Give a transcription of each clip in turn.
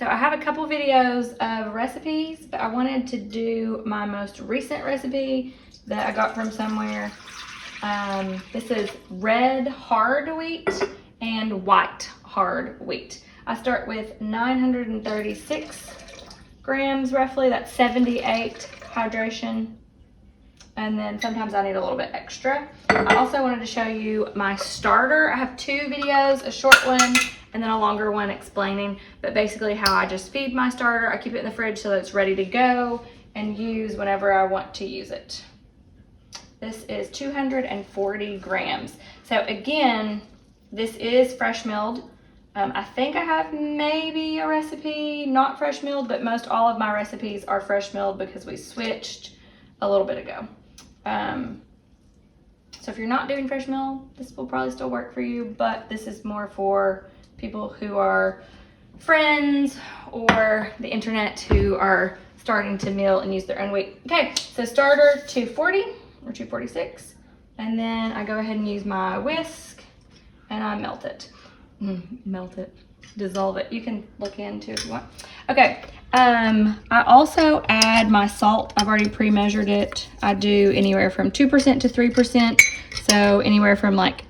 So I have a couple videos of recipes, but I wanted to do my most recent recipe that I got from somewhere. This is red hard wheat and white hard wheat. I start with 936 grams roughly, that's 78 hydration. And then sometimes I need a little bit extra. I also wanted to show you my starter. I have two videos, a short one and then a longer one explaining, but basically how I just feed my starter. I keep it in the fridge so that it's ready to go and use whenever I want to use it. This is 240 grams. So again, this is fresh milled. I think I have maybe a recipe not fresh milled, but most all of my recipes are fresh milled because we switched a little bit ago. So if you're not doing fresh mill, this will probably still work for you, but this is more for people who are friends or the internet who are starting to mill and use their own wheat. Okay, so starter 240 or 246, and then I go ahead and use my whisk and I melt it. Dissolve it. You can look into if you want. Okay, I also add my salt. I've already pre-measured it. I do anywhere from 2% to 3%, so anywhere from like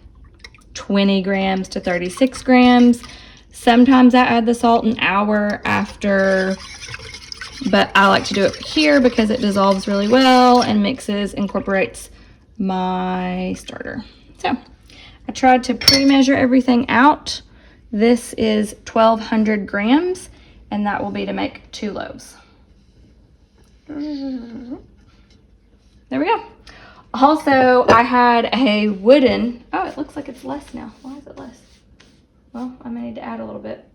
20 grams to 36 grams. Sometimes I add the salt an hour after, but I like to do it here because it dissolves really well and incorporates my starter. So I tried to pre-measure everything out. This is 1,200 grams, and that will be to make 2 loaves. There we go. Also, I had a wooden, oh, it looks like it's less now. Why is it less? Well, I may need to add a little bit.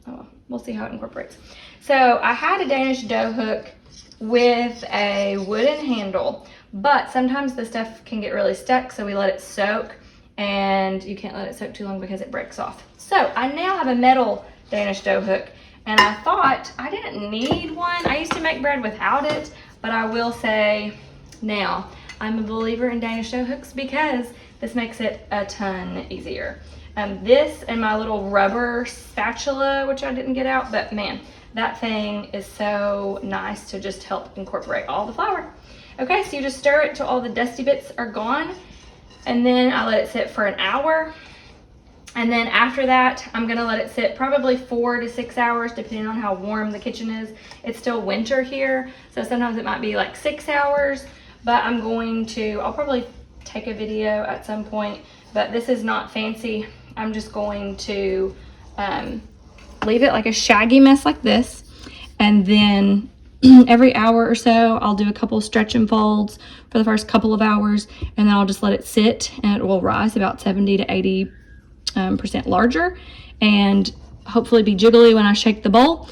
Oh, well, we'll see how it incorporates. So I had a Danish dough hook with a wooden handle, but sometimes the stuff can get really stuck, so we let it soak, and you can't let it soak too long because it breaks off. So I now have a metal Danish dough hook, and I thought I didn't need one. I used to make bread without it, but I will say now I'm a believer in Danish dough hooks because this makes it a ton easier. This and my little rubber spatula, which I didn't get out, but man, that thing is so nice to just help incorporate all the flour. Okay, so you just stir it till all the dusty bits are gone, and then I let it sit for an hour. And then after that, I'm gonna let it sit probably 4 to 6 hours, depending on how warm the kitchen is. It's still winter here, so sometimes it might be like 6 hours, but I'll probably take a video at some point, but this is not fancy. I'm just going to leave it like a shaggy mess like this, and then every hour or so, I'll do a couple stretch and folds for the first couple of hours, and then I'll just let it sit, and it will rise about 70 to 80% larger, and hopefully be jiggly when I shake the bowl.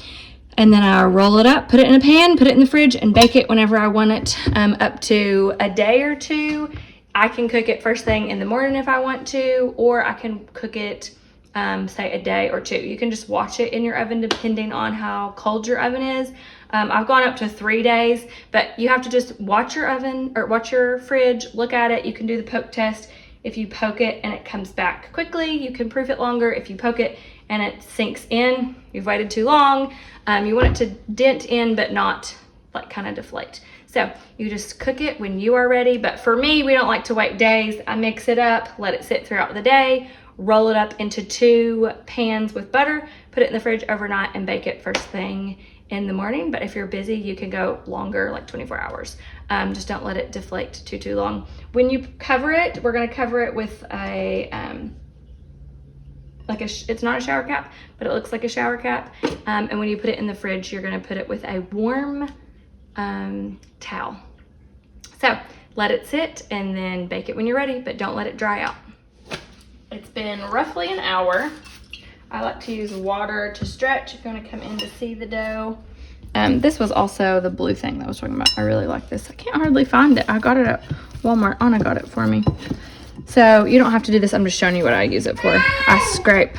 And then I roll it up, put it in a pan, put it in the fridge, and bake it whenever I want it, up to a day or two. I can cook it first thing in the morning if I want to, or I can cook it, say a day or two. You can just watch it in your oven depending on how cold your oven is. I've gone up to 3 days, but you have to just watch your oven or watch your fridge, look at it. You can do the poke test. If you poke it and it comes back quickly, you can proof it longer. If you poke it and it sinks in, you've waited too long. You want it to dent in, but not like kind of deflate. So you just cook it when you are ready. But for me, we don't like to wait days. I mix it up, let it sit throughout the day, roll it up into 2 pans with butter, put it in the fridge overnight, and bake it first thing in the morning. But if you're busy, you can go longer, like 24 hours. Just don't let it deflate too long. When you cover it, we're gonna cover it with a, it's not a shower cap, but it looks like a shower cap. And when you put it in the fridge, you're gonna put it with a warm towel. So let it sit and then bake it when you're ready, but don't let it dry out. It's been roughly an hour. I like to use water to stretch if you want to come in to see the dough. This was also the blue thing that I was talking about. I really like this. I can't hardly find it. I got it at Walmart. Anna got it for me. So you don't have to do this. I'm just showing you what I use it for. I scrape,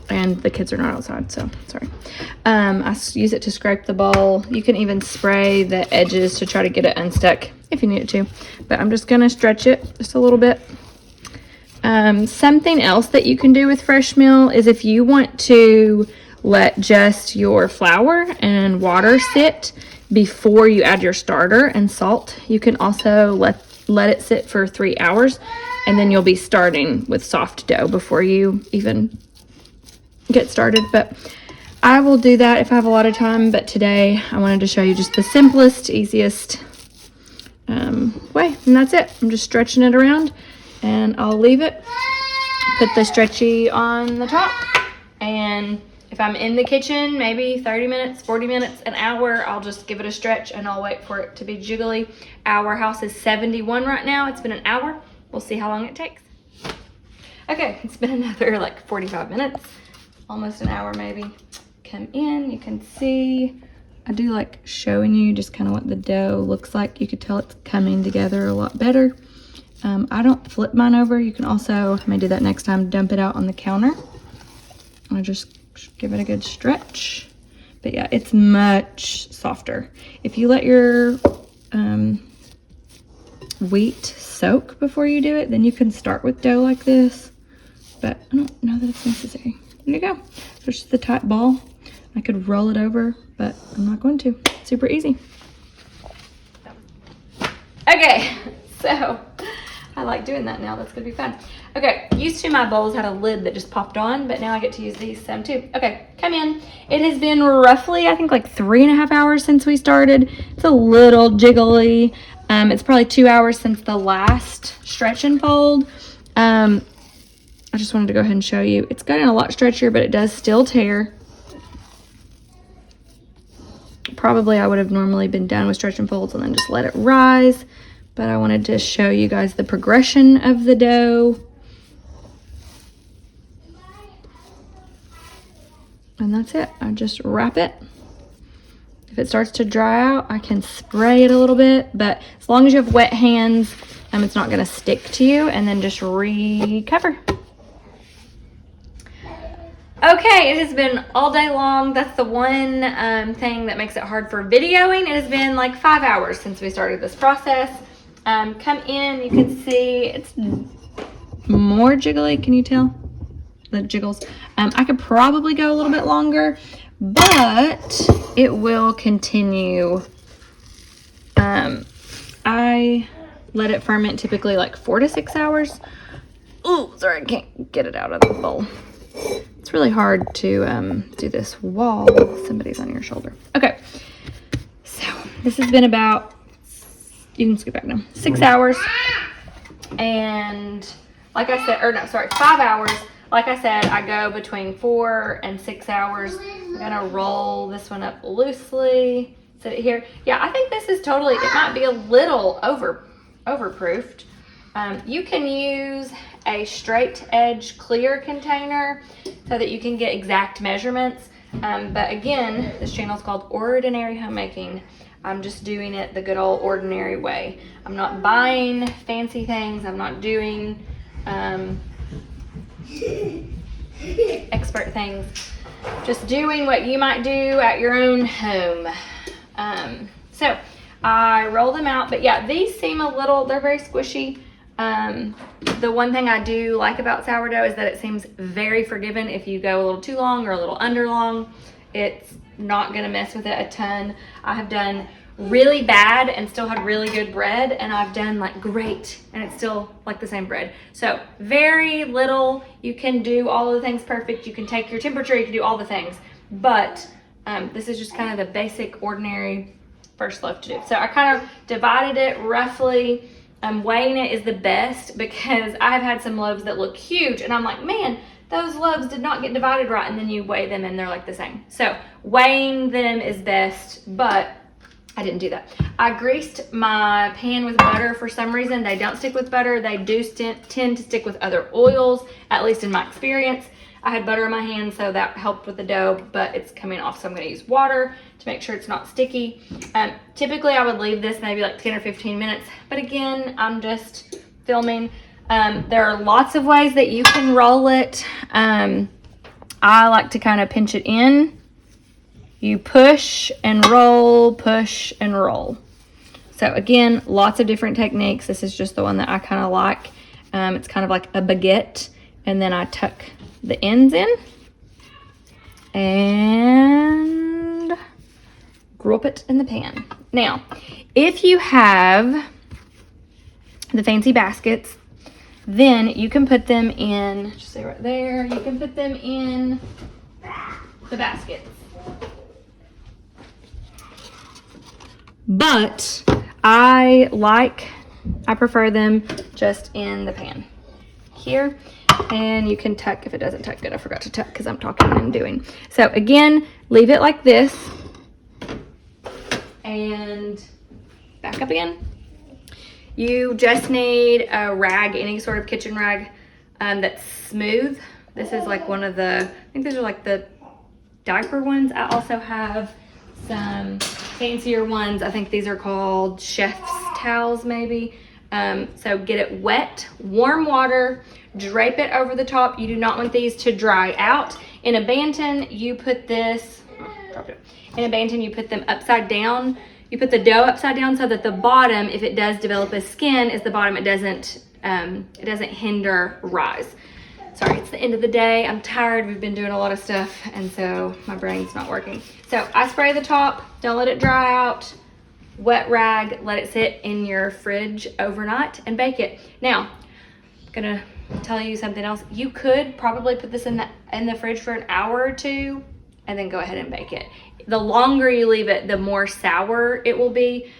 and the kids are not outside, so sorry. I use it to scrape the bowl. You can even spray the edges to try to get it unstuck if you need it to. But I'm just going to stretch it just a little bit. Something else that you can do with fresh meal is if you want to let just your flour and water sit before you add your starter and salt. You can also let it sit for 3 hours, and then you'll be starting with soft dough before you even get started. But I will do that if I have a lot of time, but today I wanted to show you just the simplest, easiest way, and that's it. I'm just stretching it around, and I'll leave it, put the stretchy on the top, and if I'm in the kitchen, maybe 30 minutes, 40 minutes, an hour, I'll just give it a stretch and I'll wait for it to be jiggly. Our house is 71 right now. It's been an hour. We'll see how long it takes. Okay, it's been another like 45 minutes, almost an hour maybe. Come in, you can see, I do like showing you just kind of what the dough looks like. You could tell it's coming together a lot better. I don't flip mine over. You can also, I may do that next time, dump it out on the counter. I just give it a good stretch. But yeah, it's much softer. If you let your wheat soak before you do it, then you can start with dough like this. But I don't know that it's necessary. There you go. There's just the tight ball. I could roll it over, but I'm not going to. Super easy. Okay, so I like doing that now. That's gonna be fun. Okay, used to my bowls had a lid that just popped on, but now I get to use these some too. Okay, come in. It has been roughly, I think, like 3.5 hours since we started. It's a little jiggly. It's probably 2 hours since the last stretch and fold. I just wanted to go ahead and show you. It's gotten a lot stretchier, but it does still tear. Probably I would have normally been done with stretch and folds and then just let it rise. But I wanted to show you guys the progression of the dough. And that's it. I just wrap it. If it starts to dry out, I can spray it a little bit, but as long as you have wet hands, it's not gonna stick to you, and then just recover. Okay, it has been all day long. That's the one thing that makes it hard for videoing. It has been like 5 hours since we started this process. Come in, you can see it's more jiggly. Can you tell the jiggles? I could probably go a little bit longer, but it will continue. I let it ferment typically like 4 to 6 hours. Oh, sorry, I can't get it out of the bowl. It's really hard to do this while somebody's on your shoulder. Okay, so this has been about, you can scoot back now, 6 hours. And like I said, or no, sorry, 5 hours. Like I said, I go between 4 and 6 hours. I'm gonna roll this one up loosely, set it here. Yeah, I think this is totally, it might be a little overproofed. You can use a straight edge clear container so that you can get exact measurements. But again, this channel is called Ordinary Homemaking. I'm just doing it the good old ordinary way. I'm not buying fancy things. I'm not doing expert things. Just doing what you might do at your own home. So I roll them out, but yeah, these seem a little, they're very squishy. The one thing I do like about sourdough is that it seems very forgiving. If you go a little too long or a little under long, it's not gonna mess with it a ton. I have done really bad and still had really good bread, and I've done like great and it's still like the same bread. So very little, you can do all of the things perfect. You can take your temperature, you can do all the things, but this is just kind of the basic ordinary first loaf to do. So I kind of divided it roughly. Weighing it is the best because I have had some loaves that look huge and I'm like, man, those loaves did not get divided right, and then you weigh them and they're like the same. So weighing them is best, but I didn't do that. I greased my pan with butter for some reason. They don't stick with butter. They do tend to stick with other oils, at least in my experience. I had butter in my hand, so that helped with the dough, but it's coming off, so I'm gonna use water to make sure it's not sticky. Typically I would leave this maybe like 10 or 15 minutes, but again, I'm just filming. There are lots of ways that you can roll it. I like to kind of pinch it in. You push and roll, push and roll. So again, lots of different techniques. This is just the one that I kind of like. It's kind of like a baguette, and then I tuck the ends in. and drop it in the pan. Now, if you have the fancy baskets, then you can put them in, just say right there, you can put them in the baskets. But I prefer them just in the pan here. And you can tuck if it doesn't tuck good. I forgot to tuck because I'm talking and doing. So again, leave it like this. And back up again. You just need a rag, any sort of kitchen rag that's smooth. This is like one of the, I think these are like the diaper ones. I also have some fancier ones. I think these are called chef's towels maybe. So get it wet, warm water, drape it over the top. You do not want these to dry out. In a banton, you put this, in a banton, you put them upside down. You put the dough upside down so that the bottom, if it does develop a skin, is the bottom. It doesn't hinder rise. Sorry, it's the end of the day. I'm tired. We've been doing a lot of stuff, and so my brain's not working. So I spray the top. Don't let it dry out. Wet rag. Let it sit in your fridge overnight and bake it. Now, I'm gonna tell you something else. You could probably put this in the fridge for an hour or two, and then go ahead and bake it. The longer you leave it, the more sour it will be.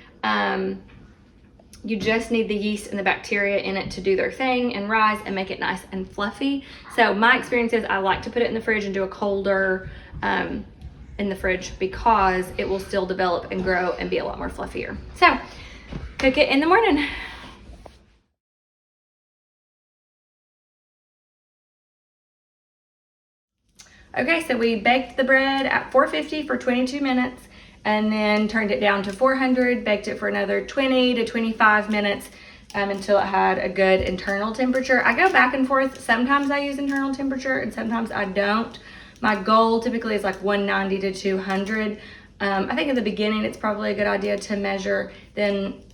You just need the yeast and the bacteria in it to do their thing and rise and make it nice and fluffy. So my experience is I like to put it in the fridge and do a colder in the fridge because it will still develop and grow and be a lot more fluffier. So cook it in the morning. Okay, so we baked the bread at 450 for 22 minutes and then turned it down to 400, baked it for another 20 to 25 minutes until it had a good internal temperature. I go back and forth. Sometimes I use internal temperature and sometimes I don't. My goal typically is like 190 to 200. I think in the beginning it's probably a good idea to measure. Then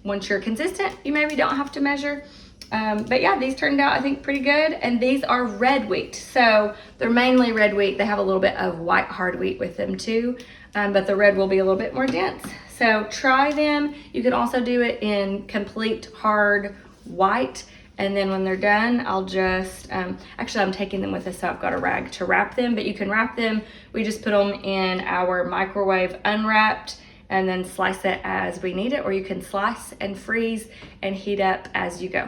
once you're consistent, you maybe don't have to measure. But yeah, these turned out I think pretty good, and these are red wheat, so they're mainly red wheat. They have a little bit of white hard wheat with them too, but the red will be a little bit more dense. So try them. You can also do it in complete hard white, and then when they're done, I'll just actually I'm taking them with us, so I've got a rag to wrap them, but you can wrap them. We just put them in our microwave unwrapped and then slice it as we need it, or you can slice and freeze and heat up as you go.